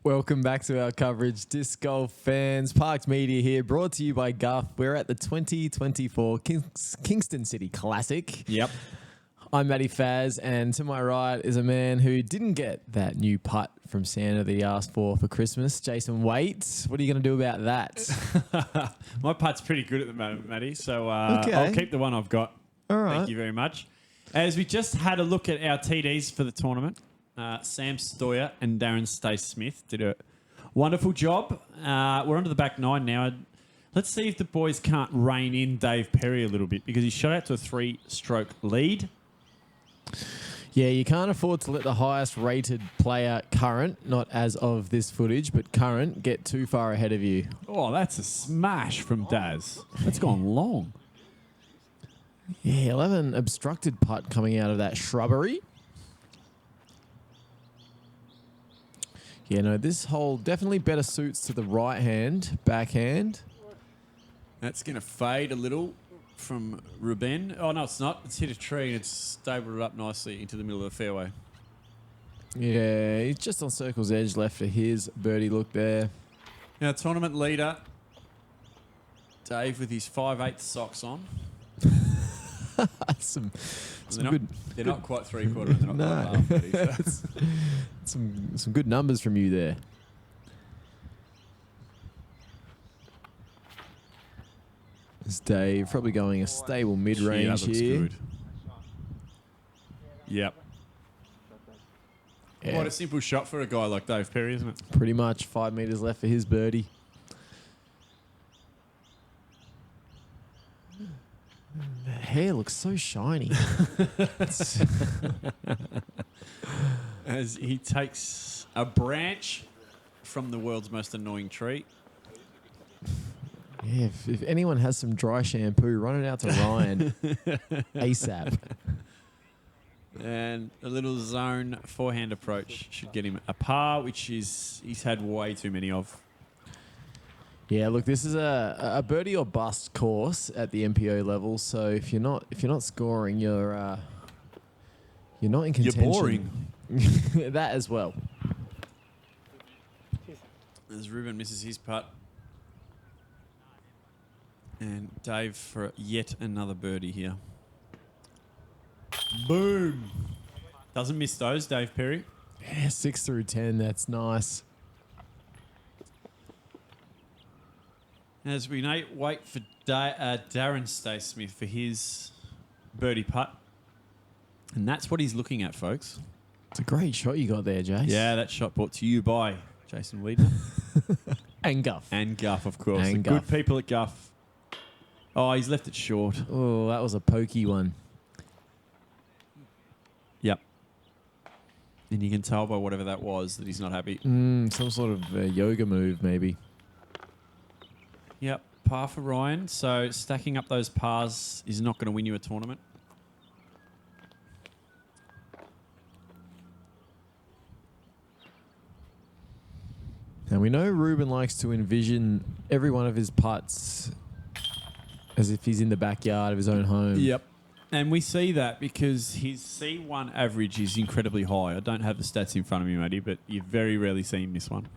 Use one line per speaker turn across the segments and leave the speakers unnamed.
Welcome back to our coverage, Disc Golf fans. Parked Media here, brought to you by Guff. We're at the 2024 Kingston City Classic.
Yep.
I'm Matty Faz, and to my right is a man who didn't get that new putt from Santa that he asked for Christmas, Jason Waite. What are you going to do about that?
My putt's pretty good at the moment, Matty, so I'll keep the one I've got.
All right.
Thank you very much. As we just had a look at our TDs for the tournament, Sam Stoia and Darren Stace-Smith did a wonderful job. We're onto the back nine now. Let's see if the boys can't rein in Dave Perry a little bit, because he shot out to a 3-stroke lead.
Yeah, you can't afford to let the highest rated player current, not as of this footage, but current, get too far ahead of you.
Oh, that's a smash from Daz. That's gone long.
Yeah, he'll have an obstructed putt coming out of that shrubbery. Yeah, no, this hole definitely better suits to the right hand, backhand.
That's going to fade a little from Rueben. Oh, no, it's not. It's hit a tree and it's stabled it up nicely into the middle of the fairway.
Yeah, he's just on circle's edge left for his birdie look there.
Now, tournament leader, Dave, with his 5/8 socks on.
some
they're not quite 3/4. They're not quite half. So.
some good numbers from you there. This Dave probably going a stable mid-range
that looks
here.
Good. Yep.
Yeah.
Quite a simple shot for a guy like Dave Perry, isn't it?
Pretty much 5 meters left for his birdie. The hair looks so shiny.
As he takes a branch from the world's most annoying tree.
Yeah, if anyone has some dry shampoo, run it out to Ryan ASAP.
And a little zone forehand approach should get him a par, which he's had way too many of.
Yeah, look, this is a birdie or bust course at the MPO level. So if you're not scoring, you're not in contention.
You're boring.
That as well.
As Ruben misses his putt. And Dave for yet another birdie here. Boom. Doesn't miss those, Dave Perry.
Yeah, 6 through 10. That's nice.
As we wait for Darren Stace-Smith for his birdie putt. And that's what he's looking at, folks.
It's a great shot you got there, Jace.
Yeah, that shot brought to you by Jason Weedman.
And Guff.
And Guff, of course.
And
the
Guff.
good people at Guff. Oh, he's left it short.
Oh, that was a pokey one.
Yep. And you can tell by whatever that was that he's not happy.
Some sort of yoga move, maybe.
Yep, par for Ryan. So stacking up those pars is not going to win you a tournament.
And we know Ruben likes to envision every one of his putts as if he's in the backyard of his own home.
Yep. And we see that because his C1 average is incredibly high. I don't have the stats in front of me, Matty, but you very rarely see him miss one.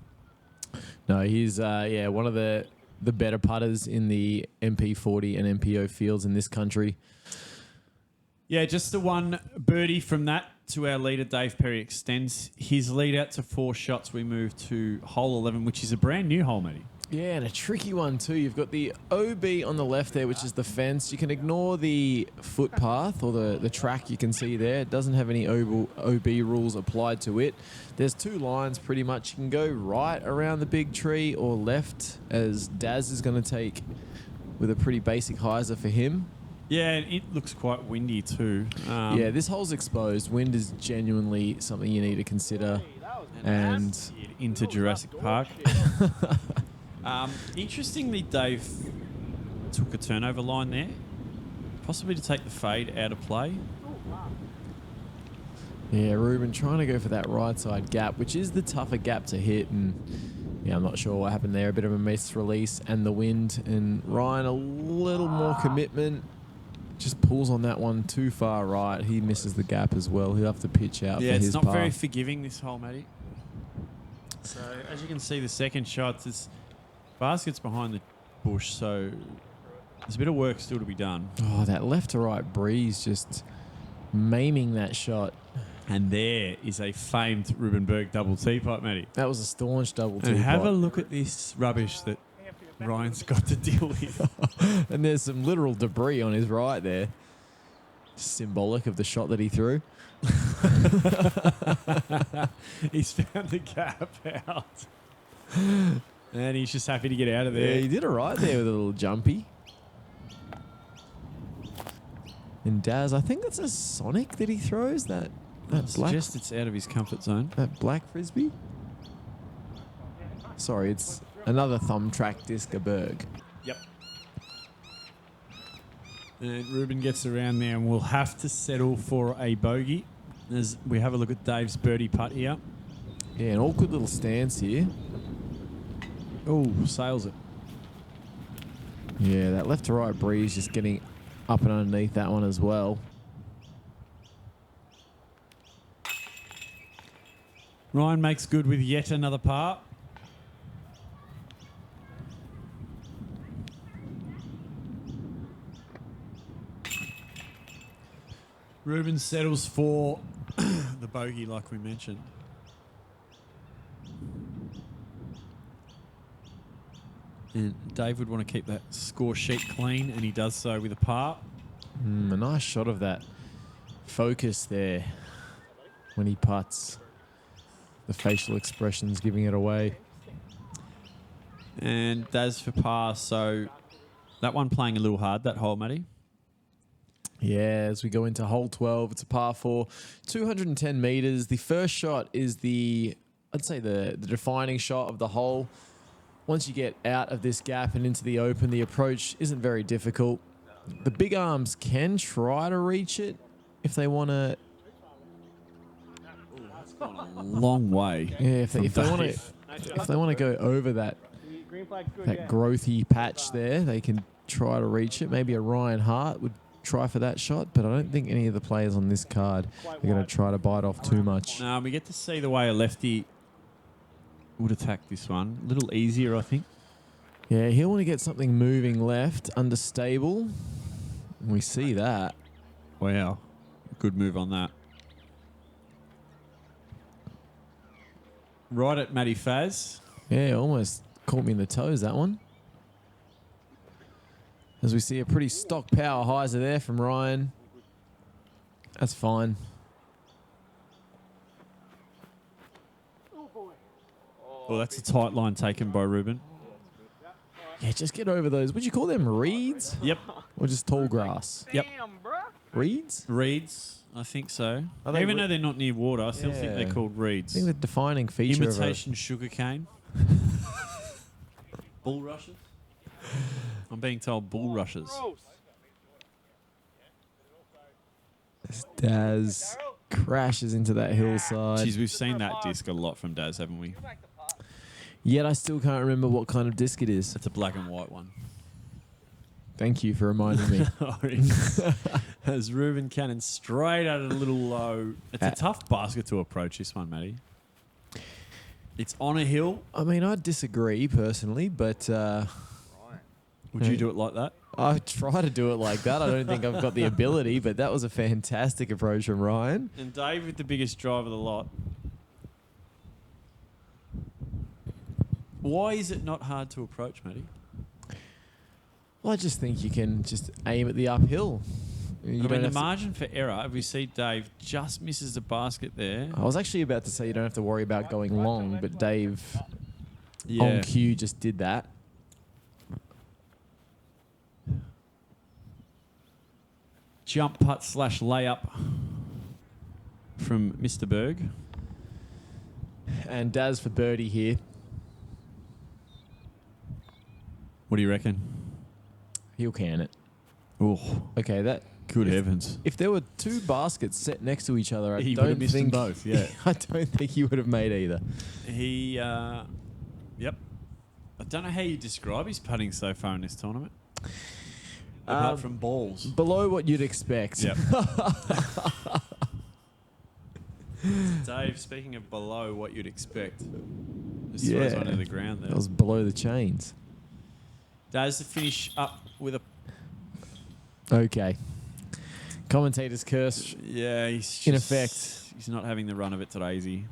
No, he's one of the better putters in the MP40 and MPO fields in this country.
Yeah, just the one birdie from that to our leader, Dave Perry, extends his lead out to 4 shots. We move to hole 11, which is a brand new hole, Matty.
Yeah, and a tricky one too. You've got the OB on the left there, which is the fence. You can ignore the footpath or the track you can see there. It doesn't have any OB rules applied to it. There's 2 lines pretty much. You can go right around the big tree or left, as Daz is going to take with a pretty basic hyzer for him.
Yeah, and it looks quite windy too.
Yeah, this hole's exposed. Wind is genuinely something you need to consider. And
into Jurassic Park. Interestingly, Dave took a turnover line there, possibly to take the fade out of play.
Yeah, Ruben trying to go for that right side gap, which is the tougher gap to hit. And yeah, I'm not sure what happened there. A bit of a miss release and the wind. And Ryan, a little more commitment. Just pulls on that one too far right. He misses the gap as well. He'll have to pitch out for his
it's not
par.
very forgiving, this hole, Matty. So, as you can see, the second shot, this basket's behind the bush, so there's a bit of work still to be done.
Oh, that left to right breeze just maiming that shot.
And there is a famed Rueben Berg double teapot, Matty.
That was a staunch double
And
teapot.
have a look at this rubbish that Ryan's got to deal with.
And there's some literal debris on his right there. Symbolic of the shot that he threw.
He's found the gap out. And he's just happy to get out of there.
Yeah, he did it right there with a little jumpy. And Daz, I think that's a Sonic that he throws. That
I
black.
suggest it's out of his comfort zone.
That black frisbee. Sorry, it's another thumb track disc a Berg.
Yep. And Ruben gets around there and we'll have to settle for a bogey as we have a look at Dave's birdie putt here.
Yeah, an awkward little stance here.
Oh, sails it.
Yeah, that left to right breeze just getting up and underneath that one as well.
Ryan makes good with yet another par. Ruben settles for the bogey like we mentioned. And Dave would want to keep that score sheet clean, and he does so with a par.
A nice shot of that focus there when he putts. The facial expressions giving it away.
And Daz for par, so that one playing a little hard, that hole, Matty.
Yeah, as we go into hole 12, it's a par 4, 210 metres. The first shot is I'd say the defining shot of the hole. Once you get out of this gap and into the open, the approach isn't very difficult. The big arms can try to reach it if they want to.
Long way.
Yeah, if they want to go over that growthy patch there, they can try to reach it. Maybe a Ryan Hart would try for that shot, but I don't think any of the players on this card are going to try to bite off too much.
No, we get to see the way a lefty would attack this one. A little easier, I think.
Yeah, he'll want to get something moving left, understable. We see that.
Wow. Good move on that. Right at Matty Faz.
Yeah, almost caught me in the toes, that one. As we see a pretty stock power hyzer there from Ryan. That's fine.
Well, that's a tight line taken by Ruben.
Yeah, just get over those. Would you call them reeds?
Yep.
Or just tall grass?
Yep.
Reeds?
Reeds, I think so.
Are they
Even though they're not near water, I still think
Yeah.
they're called
I
reeds.
think the defining feature
Imitation sugarcane. Bulrushes? I'm being told bulrushes.
as Daz crashes into that hillside.
Jeez, we've seen that disc a lot from Daz, haven't we?
Yet I still can't remember what kind of disc it is.
It's a black and white one.
Thank you for reminding me.
As Ruben Cannon straight at it a little low. It's a tough basket to approach, this one, Matty. It's on a hill.
I mean, I disagree personally, but
Would you do it like that?
I try to do it like that. I don't think I've got the ability, but that was a fantastic approach from Ryan.
And Dave with the biggest drive of the lot. Why is it not hard to approach, Matty?
Well, I just think you can just aim at the uphill. You
I
don't
mean, the
have to-
margin for error, if we see Dave just misses the basket there.
I was actually about to say you don't have to worry about going long, but Dave
Yeah.
on cue just did that.
Jump putt / layup from Mr. Berg.
And Daz for birdie here.
What do you reckon?
He'll can it.
Oh,
Okay, that.
good heavens.
If there were two baskets set next to each other, I
He would have
don't
missed them
think
both, yeah.
I don't think he would have made either.
He, yep. I don't know how you describe his putting so far in this tournament. apart from balls.
Below what you'd expect.
Yep. Dave, speaking of below what you'd expect, just throws one to the ground there.
That was below the chains.
Does the finish up with a...
Okay. Commentator's curse.
Yeah, he's
in effect.
He's not having the run of it today, is he?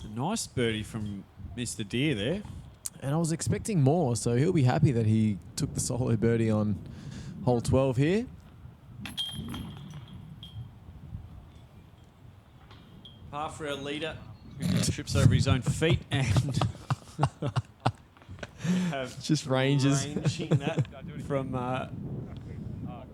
A nice birdie from Mr. Deere there.
And I was expecting more, so he'll be happy that he took the solo birdie on hole 12 here.
Par for our leader, who trips over his own feet and have
just ranges.
Ranging that from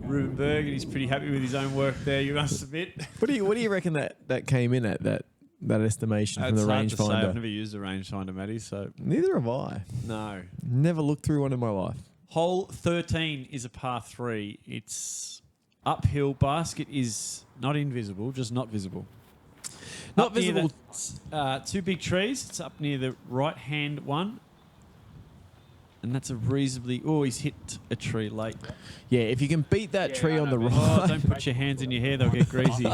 Rueben Berg, and he's pretty happy with his own work there, you must admit.
What do you reckon that came in at, that estimation from the rangefinder?
I've never used a rangefinder, Matty, so...
Neither have I.
No.
Never looked through one in my life.
Hole 13 is a par 3. It's uphill. Basket is not invisible, just not visible.
Not visible.
Two big trees. It's up near the right-hand one. And that's a reasonably... Oh, he's hit a tree late.
Yeah, if you can beat that tree on the right...
Oh, don't put your hands in your hair. They'll get greasy.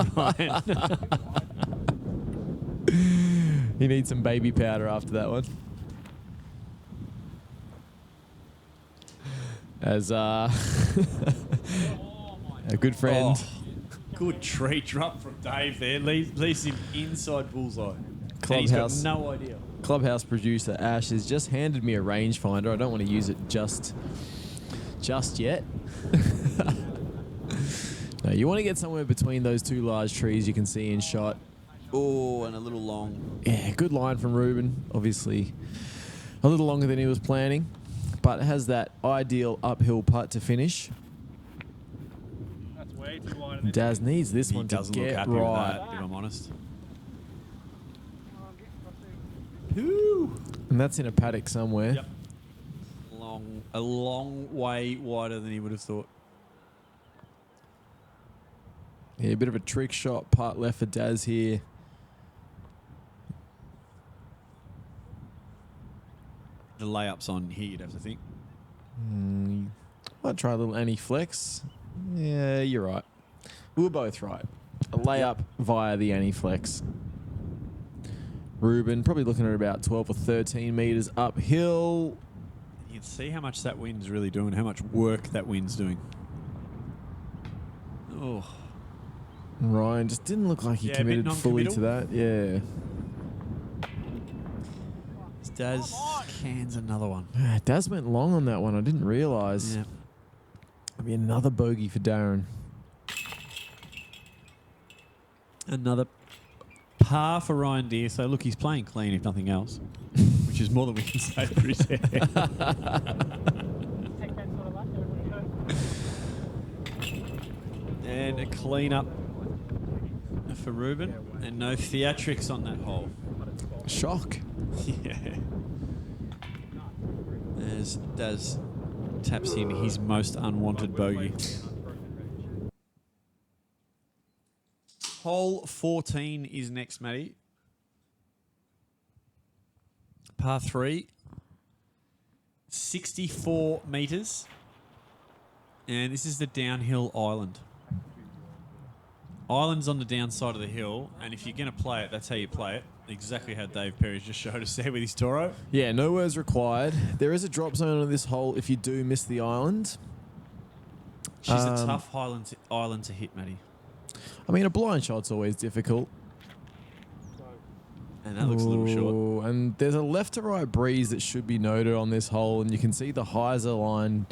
He needs some baby powder after that one. As a good friend.
Oh, good tree drop from Dave there. Leaves him inside bullseye.
Clubhouse.
He's got no idea.
Clubhouse producer Ash has just handed me a rangefinder. I don't want to use it just yet. No, you want to get somewhere between those two large trees you can see in shot.
Oh, and a little long.
Yeah, good line from Rueben. Obviously, a little longer than he was planning, but has that ideal uphill putt to finish.
That's way too wide.
Daz needs this one to
doesn't look
get
happy
right.
with that, if I'm honest.
And that's in a paddock somewhere.
Yep. A long way wider than he would have thought.
Yeah, a bit of a trick shot, putt left for Daz here.
The layup's on here, you'd have to think.
Might try a little anti-flex. Yeah, you're right. We were both right. A layup via the anti-flex. Rueben probably looking at about 12 or 13 metres uphill.
You can see how much that wind's really doing, how much work that wind's doing. Oh.
Ryan just didn't look like he committed fully to that. Yeah.
Daz cans another one.
Daz went long on that one. I didn't realise.
Yeah.
That'd be another bogey for Darren.
Another par for Ryan Deere. So, look, he's playing clean, if nothing else, which is more than we can say for his hair. And a clean up for Rueben. And no theatrics on that hole.
Shock.
Yeah. As Daz taps in his most unwanted bogey. Hole 14 is next, Matty. Par 3. 64 metres. And this is the downhill island. Island's on the downside of the hill, and if you're going to play it, that's how you play it. Exactly how Dave Perry's just showed us there with his Toro.
Yeah, no words required. There is a drop zone on this hole if you do miss the island.
She's a tough island to hit, Matty.
I mean, a blind shot's always difficult.
And that looks a little short.
And there's a left to right breeze that should be noted on this hole, and you can see the hyzer line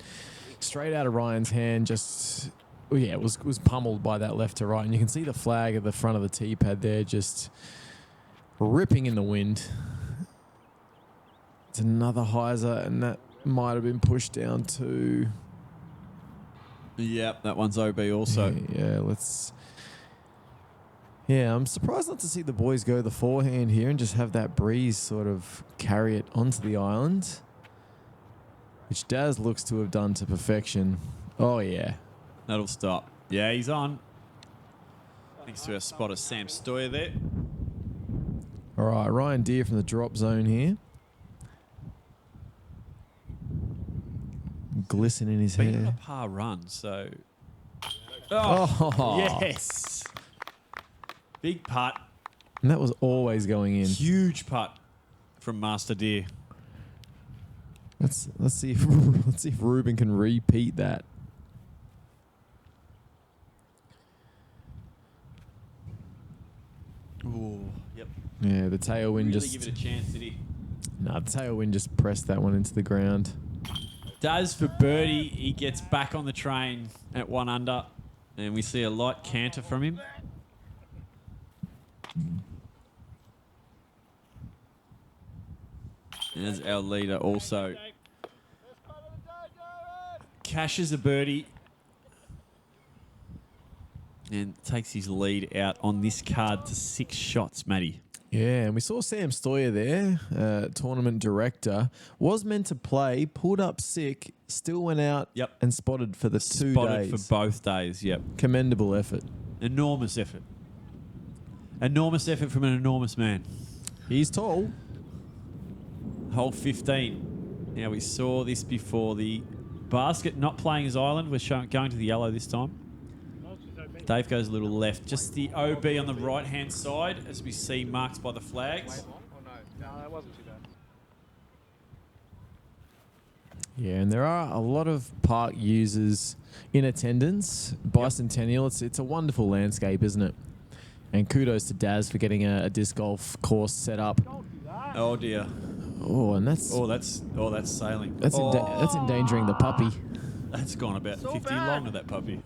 straight out of Ryan's hand just... Well, yeah, it was pummeled by that left to right, and you can see the flag at the front of the tee pad there just ripping in the wind. It's another hyzer, and that might have been pushed down to...
Yep, that one's OB also.
Yeah, I'm surprised not to see the boys go the forehand here and just have that breeze sort of carry it onto the island, which Daz looks to have done to perfection. Oh, yeah.
That'll stop. Yeah, he's on. Thanks to our spotter, Sam Stoia there.
All right, Ryan Deere from the drop zone here. Glisten in his
Been on a
hair.
par run, so...
Oh.
Yes! Big putt.
And that was always going in.
Huge putt from Master Deer.
Let's see if let's see if Rueben can repeat that.
Ooh, yep.
Yeah, the tailwind
Really
just...
give it a chance, did he?
No, the tailwind just pressed that one into the ground.
Does for birdie. He gets back on the train at 1 under. And we see a light canter from him. As our leader also cashes a birdie and takes his lead out on this card to 6 shots, Matty.
Yeah, and we saw Sam Stoia there, tournament director, was meant to play, pulled up sick, still went out
Yep.
and spotted for the 2
Spotted
days.
for both days, yep.
Commendable effort.
Enormous effort. Enormous effort from an enormous man.
He's tall.
Hole 15. Now, we saw this before. The basket not playing his island. We're going to the yellow this time. Dave goes a little left. Just the OB on the right-hand side, as we see marked by the flags.
No, that wasn't too bad.
Yeah, and there are a lot of park users in attendance. Bicentennial, it's a wonderful landscape, isn't it? And kudos to Daz for getting a disc golf course set up.
Oh, dear.
Oh, and that's
that's sailing.
that's endangering the puppy.
That's gone about 50 long of that puppy.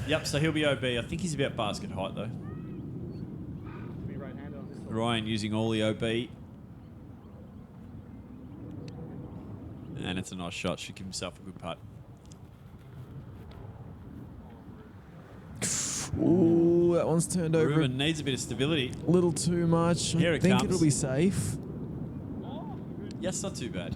Yep, so he'll be OB. I think he's about basket height, though.
Be right-handed on this one.
Ryan using all the OB. And it's a nice shot. Should give himself a good putt.
Ooh, that one's turned over
Ruben needs a bit of stability.
a little too much.
Here
I
it
think
comes.
it'll be safe.
Yes, not too bad.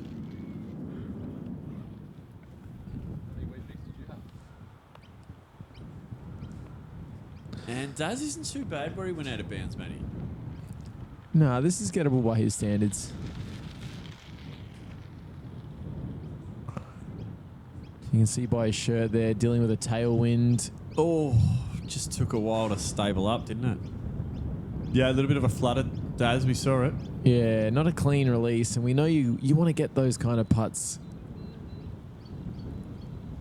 And Daz isn't too bad where he went out of bounds, Matty.
Nah, this is gettable by his standards. You can see by his shirt there, dealing with a tailwind.
Oh, just took a while to stable up, didn't it? Yeah, a little bit of a fluttered Daz, we saw it.
Yeah, not a clean release, and we know you want to get those kind of putts.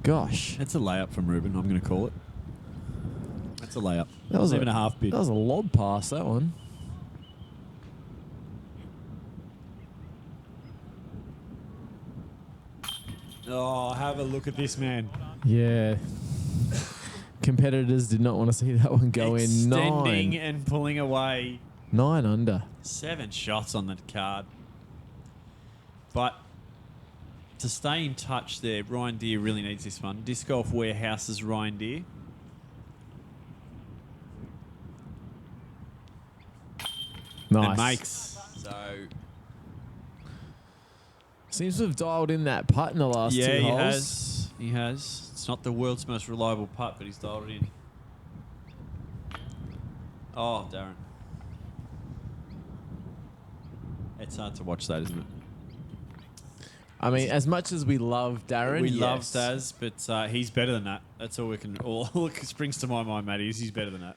Gosh,
That's a layup from Ruben, I'm going to call it. That's a layup.
that was
even a half bid.
That was a lob pass, that one.
Oh, have a look at this man.
Yeah. Competitors did not want to see that one go in.
Extending
9
and pulling away.
under.
7 shots on that card. But to stay in touch there, Ryan Deere really needs this one. Disc Golf Warehouse's Ryan Deere.
Nice.
And makes. So,
Seems to have dialed in that putt in the last 2
yeah, he
holes.
has. He has. It's not the world's most reliable putt, but he's dialed it in. Oh, Darren. It's hard to watch that, isn't it?
I mean, as much as we love Darren,
We love
yes.
Daz, but he's better than that. That's all we can. All that springs to my mind, Matty, is he's better than that.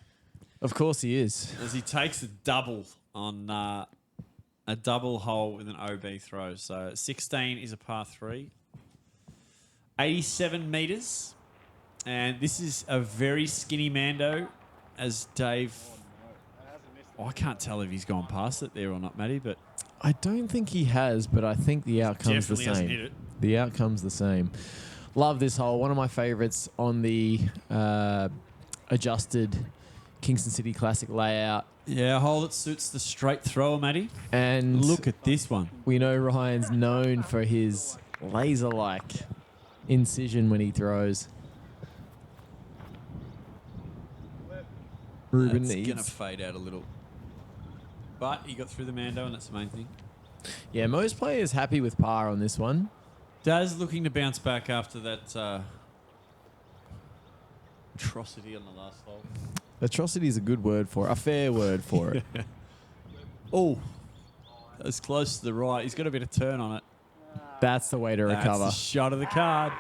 Of course he is.
As he takes a double on a double hole with an OB throw. So 16 is a par 3. 87 metres. And this is a very skinny Mando, as Dave... Oh, I can't tell if he's gone past it there or not, Matty, but...
I don't think he has, but I think the outcome's the
Definitely hasn't hit
same.
it.
The outcome's the same. Love this hole. One of my favourites on the adjusted Kingston City Classic layout.
Yeah, a hole that suits the straight thrower, Matty.
And
Look at this one.
we know Ryan's known for his laser-like incision when he throws. Ruben
It's going to
needs...
fade out a little. But he got through the Mando, and that's the main thing.
Yeah, most players happy with par on this one.
Daz looking to bounce back after that atrocity on the last hole.
Atrocity is a good word for it. A fair word for it.
Oh, that's close to the right. He's got a bit of turn on it.
That's the way to recover.
That's the shot of the card.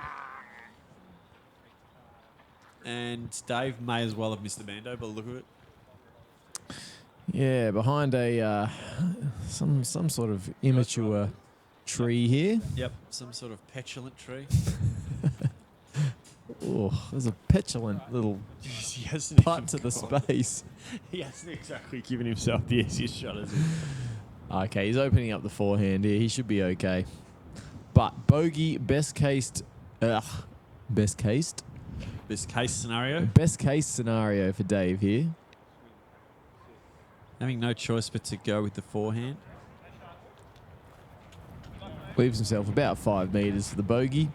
And Dave may as well have missed the bando by the look of it.
Yeah, behind a some sort of immature tree here.
Yep, some sort of petulant tree.
Oh, there's a petulant little
He hasn't
putt
even
to the
gone.
space.
He hasn't exactly given himself the easiest shot, has he?
Okay, he's opening up the forehand here. He should be okay. But bogey, best case
Best case scenario.
best case scenario for Dave here.
Having no choice but to go with the forehand.
Leaves himself about 5 meters for the bogey.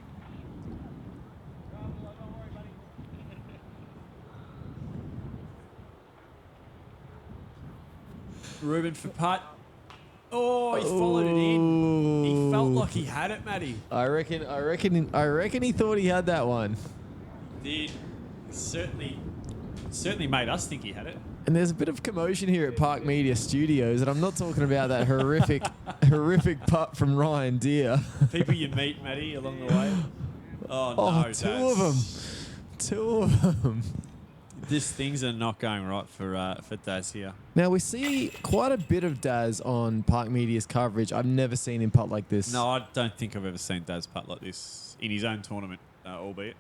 Rueben for putt. Oh, he followed it in. He felt
Ooh.
like he had it, Matty.
I reckon he thought he had that one.
Did certainly made us think he had it.
And there's a bit of commotion here at Park Media Studios, and I'm not talking about that horrific putt from Ryan Deere.
People you meet, Matty, along the way. Oh,
Oh,
no,
two
Daz.
of them. Two of them.
These things are not going right for Daz here.
Now, we see quite a bit of Daz on Park Media's coverage. I've never seen him putt like this.
No, I don't think I've ever seen Daz putt like this in his own tournament, albeit.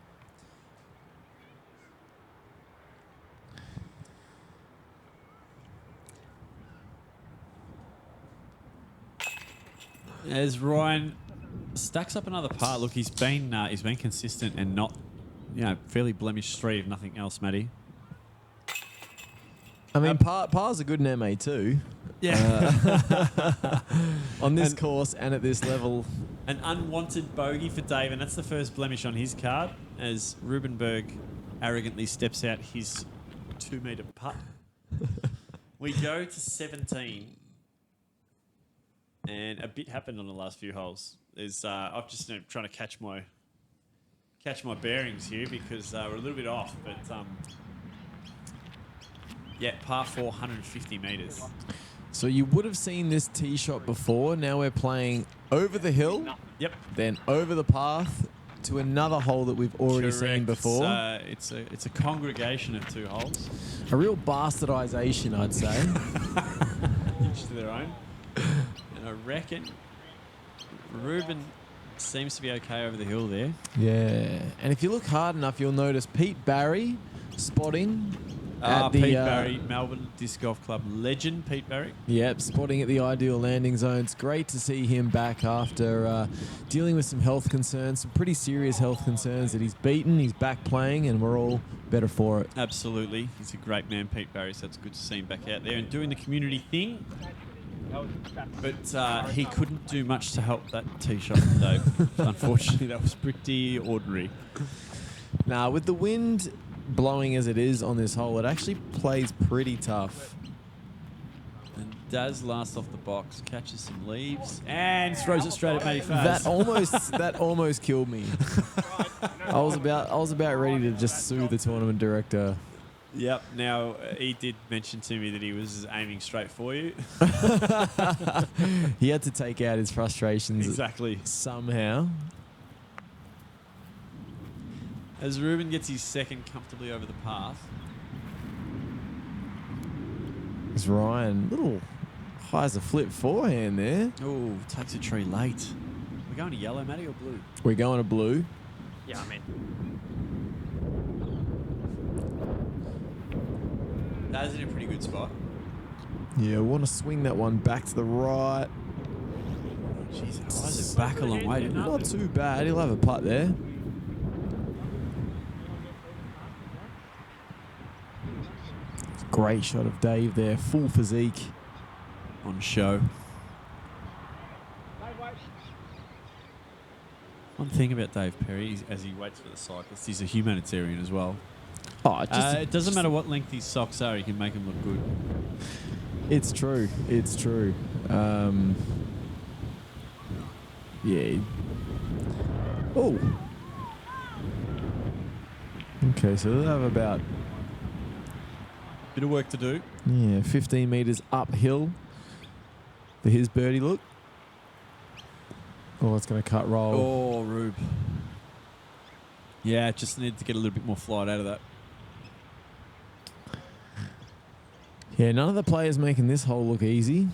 As Ryan stacks up another par, look, he's been consistent and not, fairly blemish-free if nothing else, Matty.
I mean, par's a good in MA too.
Yeah.
On this course and at this level.
An unwanted bogey for Dave, and that's the first blemish on his card as Rueben Berg arrogantly steps out his 2-metre putt. We go to 17, and a bit happened on the last few holes. I'm just trying to catch my bearings here because we're a little bit off, but par 4, 150 metres.
So you would have seen this tee shot before. Now we're playing over the hill,
Yep.
then over the path to another hole that we've already seen
Correct.
before.
It's a congregation of 2 holes.
A real bastardization, I'd say.
Each to their own. And I reckon Ruben seems to be okay over the hill there.
Yeah. And if you look hard enough, you'll notice Pete Barry spotting at the...
Pete Barry, Melbourne Disc Golf Club legend, Pete Barry.
Yep, spotting at the ideal landing zone. It's great to see him back after dealing with some health concerns, some pretty serious health concerns that he's beaten. He's back playing, and we're all better for it.
Absolutely. He's a great man, Pete Barry, so it's good to see him back out there and doing the community thing. But he couldn't do much to help that tee shot today. Unfortunately, that was pretty ordinary.
Now, with the wind blowing as it is on this hole, it actually plays pretty tough.
And Daz last off the box, catches some leaves, and throws it straight at Matty Faz.
That almost killed me. I was about ready to just sue the tournament director.
Yep. Now, he did mention to me that he was aiming straight for you.
He had to take out his frustrations
Exactly.
somehow.
As Ruben gets his second comfortably over the path.
It's Ryan. Little high as a flip forehand there.
Oh, takes a tree late. We're going to yellow, Matty, or blue?
We're going to blue.
Yeah, I'm in.
That's in a pretty good spot.
Yeah, we want to swing that one back to the right.
Jeez, it rises it back a long way, didn't it?
Not too bad. He'll have a putt there. Great shot of Dave there. Full physique.
On show. One thing about Dave Perry, as he waits for the cyclist, he's a humanitarian as well.
Oh,
It doesn't matter what length his socks are, he can make them look good.
It's true. It's true. Yeah. Oh. Okay, so they'll have about
Bit of work to do.
15 meters uphill His birdie look. Oh, it's going to cut roll.
Oh, Rube. Yeah, just need to get a little bit more flight out of that.
Yeah, none of the players making this hole look easy.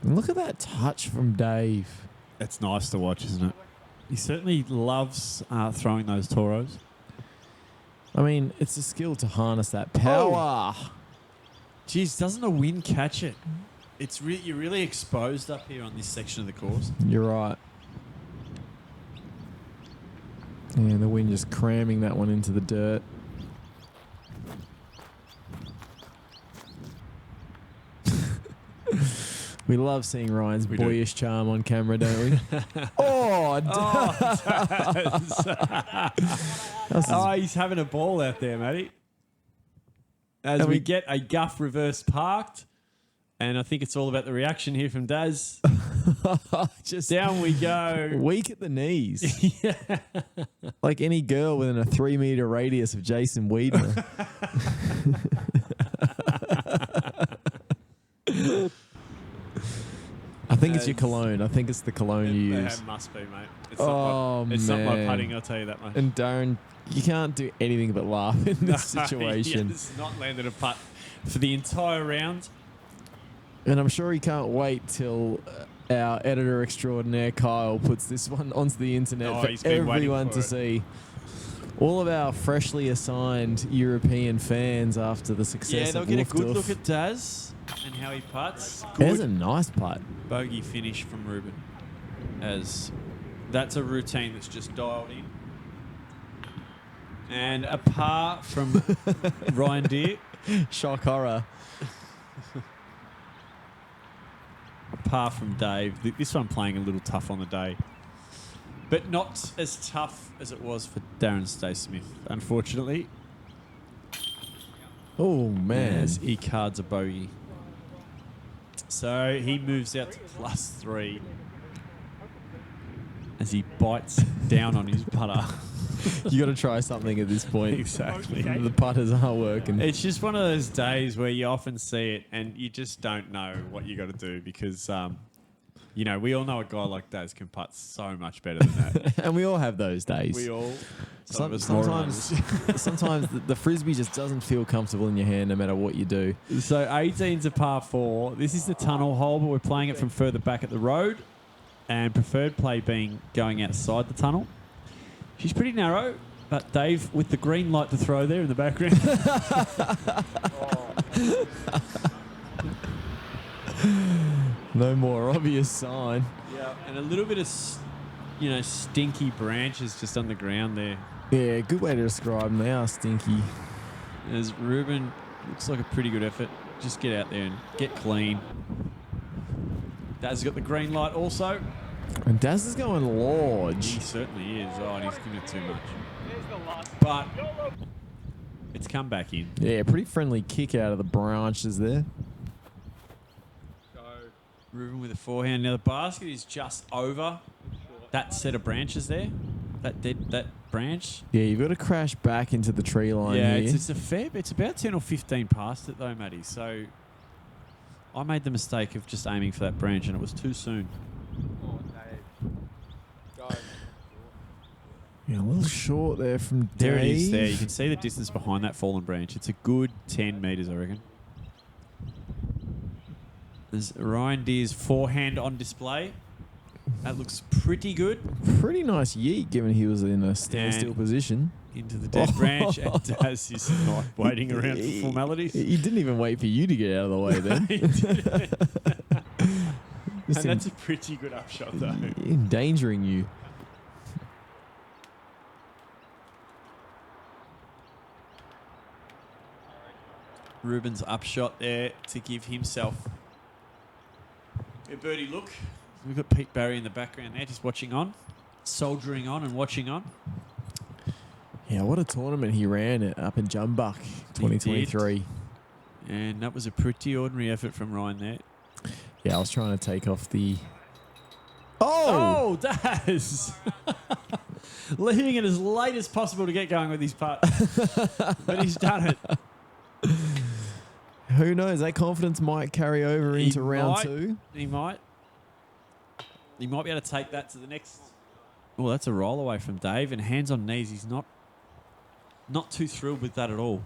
And look at that touch from Dave.
It's nice to watch, isn't it? He certainly loves throwing those toros.
I mean, it's a skill to harness that power.
Jeez, doesn't a wind catch it? You're really exposed up here on this section of the course.
You're right. And the wind just cramming that one into the dirt. We love seeing Ryan's boyish charm on camera, don't we?
He's having a ball out there, matey. As we get a guff reverse parked. And I think it's all about the reaction here from Daz.
Just
down we go.
Weak at the knees. Yeah. Like any girl within a 3 meter radius of Jason Wiedmer. I think it's your cologne. I think it's the cologne you use.
It must be, mate. It's not my putting, I'll tell you that much.
And Darren, you can't do anything but laugh in this situation.
He has not landed a putt for the entire round.
And I'm sure he can't wait till our editor extraordinaire, Kyle, puts this one onto the internet for everyone to see. All of our freshly assigned European fans after the success of
they'll get a
Lufthof.
good look at Daz and how he putts.
There's a nice putt.
Bogey finish from Rueben. As that's a routine that's just dialed in. And a par from Ryan Deere.
Shock horror.
A par from Dave. This one playing a little tough on the day. But not as tough as it was for Darren Stace-Smith, unfortunately.
Oh, man.
As he cards a bogey. So he moves out to +3 as he bites down on his putter.
You got to try something at this point.
Exactly.
The putters aren't working.
It's just one of those days where you often see it and you just don't know what you got to do because, you know, we all know a guy like Daz can putt so much better than that.
And we all have those days.
We all.
Sometimes the frisbee just doesn't feel comfortable in your hand no matter what you do.
So 18's a par 4. This is the tunnel hole, but we're playing it from further back at the road. And preferred play being going outside the tunnel. She's pretty narrow, but Dave with the green light to throw there in the background.
No more obvious sign.
Yeah, and a little bit of, stinky branches just on the ground there.
Yeah, good way to describe them. They are stinky.
As Rueben, looks like a pretty good effort. Just get out there and get clean. Daz got the green light also.
And Daz is going large.
He certainly is. Oh, and he's giving it too much. But it's come back in.
Yeah, pretty friendly kick out of the branches there.
Rueben with a forehand. Now the basket is just over that set of branches there. That branch.
Yeah, you've got to crash back into the tree line
Yeah,
here.
it's a fair bit. It's about 10 or 15 past it though, Matty. So I made the mistake of just aiming for that branch and it was too soon.
Yeah, a little short there from Dave.
There it is there. You can see the distance behind that fallen branch. It's a good 10 metres, I reckon. There's Ryan Deere's forehand on display. That looks pretty good.
Pretty nice yeet, given he was in a standstill position.
Into the dead branch, and Daz is not waiting around for formalities.
He didn't even wait for you to get out of the way then.
And that's a pretty good upshot, though.
Endangering you.
Ruben's upshot there to give himself a birdie look. We've got Pete Barry in the background there, just watching on, soldiering on and watching on.
Yeah, what a tournament he ran it up in Jumbuck 2023.
And that was a pretty ordinary effort from Ryan there.
Yeah, I was trying to take off the...
Oh, Daz! Leaving it as late as possible to get going with his putt. But he's done it.
Who knows? That confidence might carry over into round 2.
He might. He might be able to take that to the next. Oh, that's a roll away from Dave, and hands on knees. He's not too thrilled with that at all.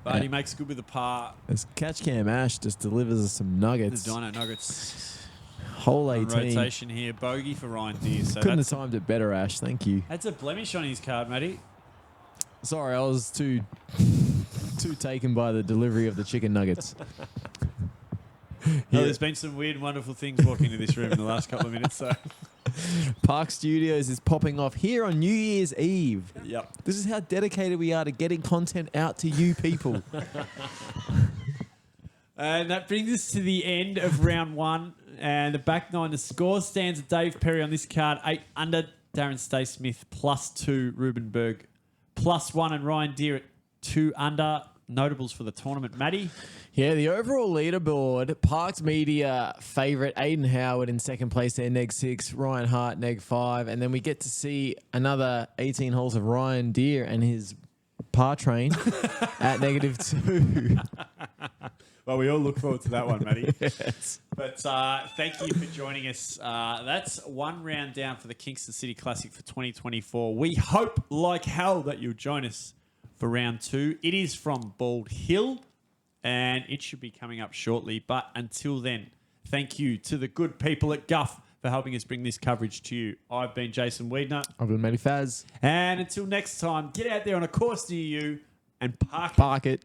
But he makes good with the par.
As Catch Cam Ash just delivers us some
The
nuggets.
Dino Nuggets.
Hole
On
18.
rotation here. Bogey for Ryan Deere. So
Couldn't have
that's,
timed it better, Ash. Thank you.
that's a blemish on his card, Matty.
Sorry, I was too taken by the delivery of the chicken nuggets.
There's been some weird, wonderful things walking into this room in the last couple of minutes. So,
Park Studios is popping off here on New Year's Eve.
yep.
This is how dedicated we are to getting content out to you people.
And that brings us to the end of round 1. And the back 9, the score stands at Dave Perry on this card, 8 under. Darren Stace-Smith +2, Rueben Berg +1, and Ryan Deere at 2 under. Notables for the tournament, Matty.
Yeah, the overall leaderboard, Parks Media favourite Aiden Howard in second place there, -6, Ryan Hart, -5, and then we get to see another 18 holes of Ryan Deere and his par train at -2.
Well, we all look forward to that one, Matty.
Yes.
But thank you for joining us. That's one round down for the Kingston City Classic for 2024. We hope, like hell, that you'll join us for round 2. It is from Bald Hill, and it should be coming up shortly. But until then, thank you to the good people at Guff for helping us bring this coverage to you. I've been Jason Wiedner.
I've been Matty Faz.
And until next time, get out there on a course near you and park it.
Park it.